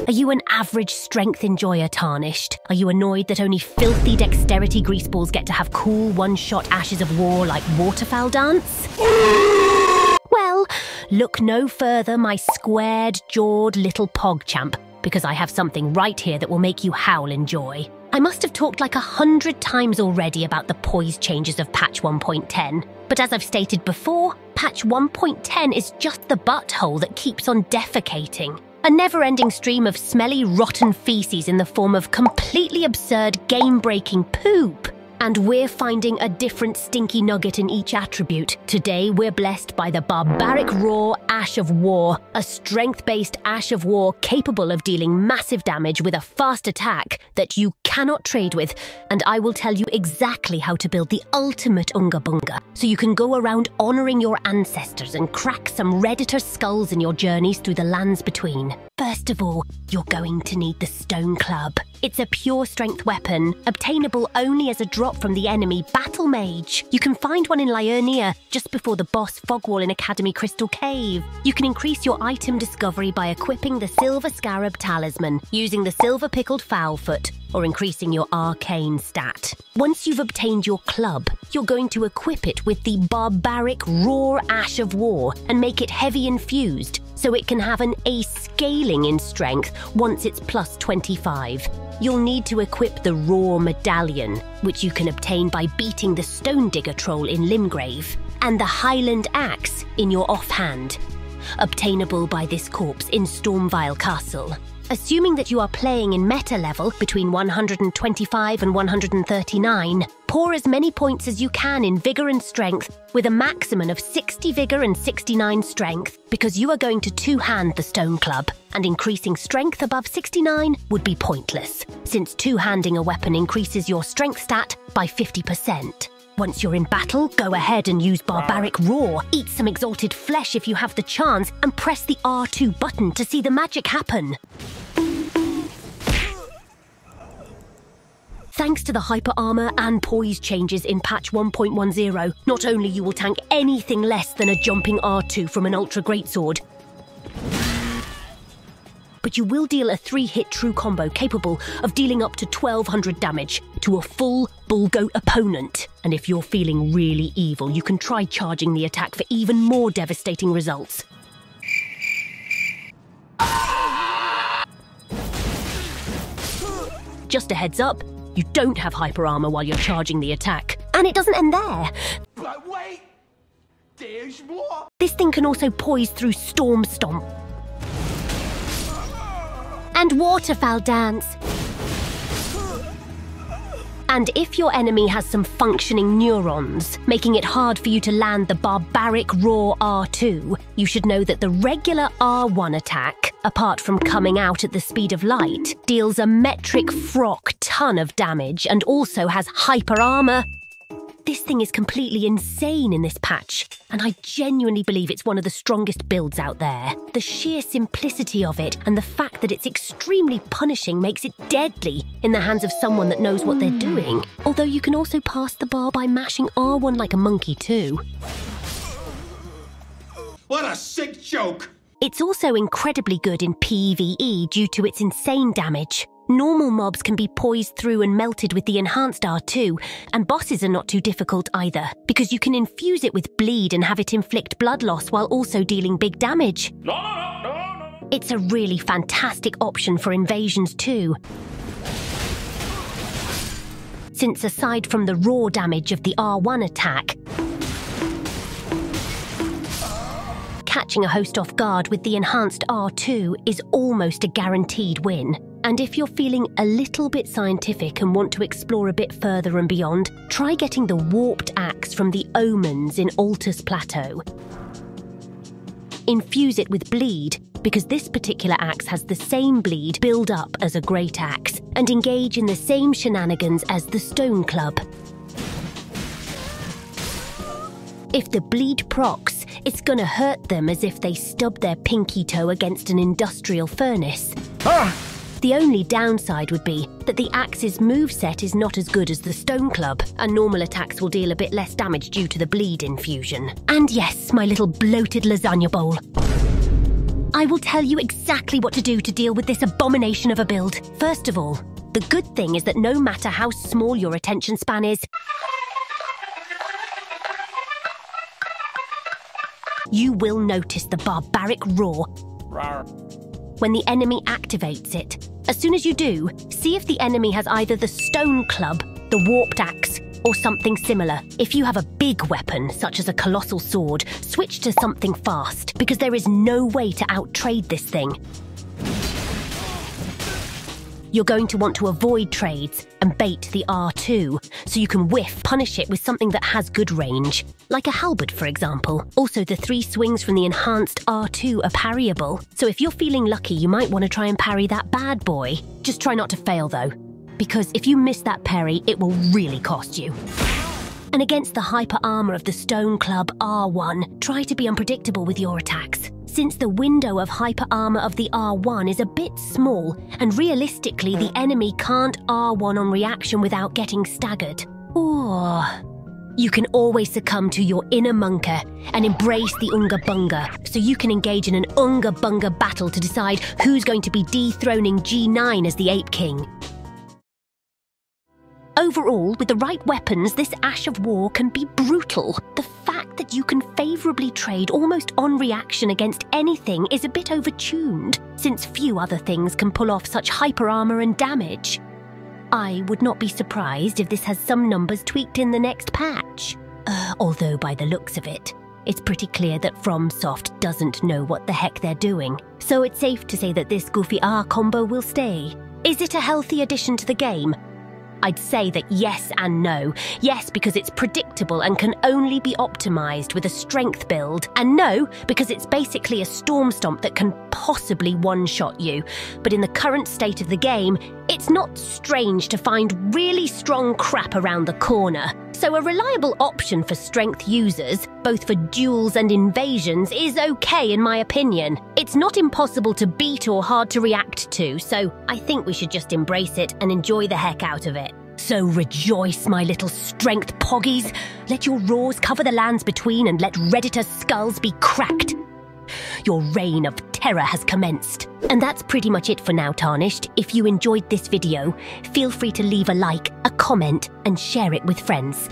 Are you an average strength enjoyer, Tarnished? Are you annoyed that only filthy dexterity greaseballs get to have cool one-shot ashes of war like waterfowl dance? Well, look no further, my squared-jawed little pogchamp, because I have something right here that will make you howl in joy. I must have talked like 100 times already about the poise changes of patch 1.10, but as I've stated before, patch 1.10 is just the butthole that keeps on defecating. A never-ending stream of smelly, rotten feces in the form of completely absurd, game-breaking poop. And we're finding a different stinky nugget in each attribute. Today, we're blessed by the Barbaric Raw Ash of War, a strength-based Ash of War capable of dealing massive damage with a fast attack that you cannot trade with. And I will tell you exactly how to build the ultimate Unga Bunga, so you can go around honoring your ancestors and crack some Redditor skulls in your journeys through the lands between. First of all, you're going to need the Stone Club. It's a pure strength weapon, obtainable only as a drop from the enemy Battle Mage. You can find one in Liurnia, just before the boss Fogwall in Academy Crystal Cave. You can increase your item discovery by equipping the Silver Scarab Talisman, using the Silver Pickled Fowlfoot, or increasing your arcane stat. Once you've obtained your club, you're going to equip it with the Barbaric Raw Ash of War and make it heavy infused, so it can have an ace scaling in strength once it's plus 25. You'll need to equip the Raw Medallion, which you can obtain by beating the Stone Digger Troll in Limgrave, and the Highland Axe in your offhand, obtainable by this corpse in Stormvile Castle. Assuming that you are playing in meta level between 125 and 139, pour as many points as you can in Vigor and Strength, with a maximum of 60 Vigor and 69 Strength, because you are going to two-hand the Stone Club, and increasing Strength above 69 would be pointless, since two-handing a weapon increases your Strength stat by 50%. Once you're in battle, go ahead and use Barbaric Raw. Eat some exalted flesh if you have the chance, and press the R2 button to see the magic happen. Thanks to the hyper armor and poise changes in patch 1.10, not only you will tank anything less than a jumping R2 from an ultra greatsword, but you will deal a 3-hit true combo capable of dealing up to 1200 damage to a full bull goat opponent. And if you're feeling really evil, you can try charging the attack for even more devastating results. Just a heads up, you don't have hyper armor while you're charging the attack. And it doesn't end there. But wait, there's more. This thing can also poise through Storm Stomp and Waterfowl Dance. And if your enemy has some functioning neurons, making it hard for you to land the Barbaric Raw R2, you should know that the regular R1 attack, apart from coming out at the speed of light, deals a metric frock ton of damage and also has hyper armor. This thing is completely insane in this patch, and I genuinely believe it's one of the strongest builds out there. The sheer simplicity of it and the fact that it's extremely punishing makes it deadly in the hands of someone that knows what they're doing. Although you can also pass the bar by mashing R1 like a monkey too. What a sick joke! It's also incredibly good in PvE due to its insane damage. Normal mobs can be poised through and melted with the enhanced R2, and bosses are not too difficult either, because you can infuse it with bleed and have it inflict blood loss while also dealing big damage. No. It's a really fantastic option for invasions too, since aside from the raw damage of the R1 attack, catching a host off guard with the enhanced R2 is almost a guaranteed win. And if you're feeling a little bit scientific and want to explore a bit further and beyond, try getting the Warped Axe from the Omens in Altus Plateau. Infuse it with bleed, because this particular axe has the same bleed build up as a great axe, and engage in the same shenanigans as the Stone Club. If the bleed procs, it's gonna hurt them as if they stubbed their pinky toe against an industrial furnace. The only downside would be that the axe's moveset is not as good as the Stone Club, and normal attacks will deal a bit less damage due to the bleed infusion. And yes, my little bloated lasagna bowl, I will tell you exactly what to do to deal with this abomination of a build. First of all, the good thing is that no matter how small your attention span is, you will notice the barbaric roar when the enemy activates it. As soon as you do, see if the enemy has either the stone club, the warped axe, or something similar. If you have a big weapon, such as a colossal sword, switch to something fast, because there is no way to outtrade this thing. You're going to want to avoid trades and bait the R2, so you can punish it with something that has good range, like a halberd, for example. Also, the 3 swings from the enhanced R2 are parryable, so if you're feeling lucky, you might want to try and parry that bad boy. Just try not to fail, though, because if you miss that parry, it will really cost you. And against the hyper armor of the Stone Club R1, try to be unpredictable with your attacks, since the window of hyper armor of the R1 is a bit small, and realistically the enemy can't R1 on reaction without getting staggered. Or you can always succumb to your inner monker and embrace the Unga Bunga, so you can engage in an Unga Bunga battle to decide who's going to be dethroning G9 as the Ape King. Overall, with the right weapons, this Ash of War can be brutal. The fact that you can favourably trade almost on reaction against anything is a bit overtuned, since few other things can pull off such hyper armour and damage. I would not be surprised if this has some numbers tweaked in the next patch. Although by the looks of it, it's pretty clear that FromSoft doesn't know what the heck they're doing. So it's safe to say that this goofy R combo will stay. Is it a healthy addition to the game? I'd say that yes and no. Yes, because it's predictable and can only be optimised with a strength build. And no, because it's basically a Storm Stomp that can possibly one-shot you. But in the current state of the game, it's not strange to find really strong crap around the corner. So a reliable option for strength users, both for duels and invasions, is okay in my opinion. It's not impossible to beat or hard to react to, so I think we should just embrace it and enjoy the heck out of it. So rejoice, my little strength poggies. Let your roars cover the lands between and let Redditor's skulls be cracked. Your reign of terror has commenced. And that's pretty much it for now, Tarnished. If you enjoyed this video, feel free to leave a like, a comment, and share it with friends.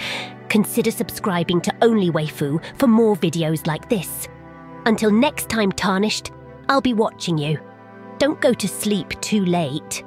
Consider subscribing to Only Waifu for more videos like this. Until next time, Tarnished, I'll be watching you. Don't go to sleep too late.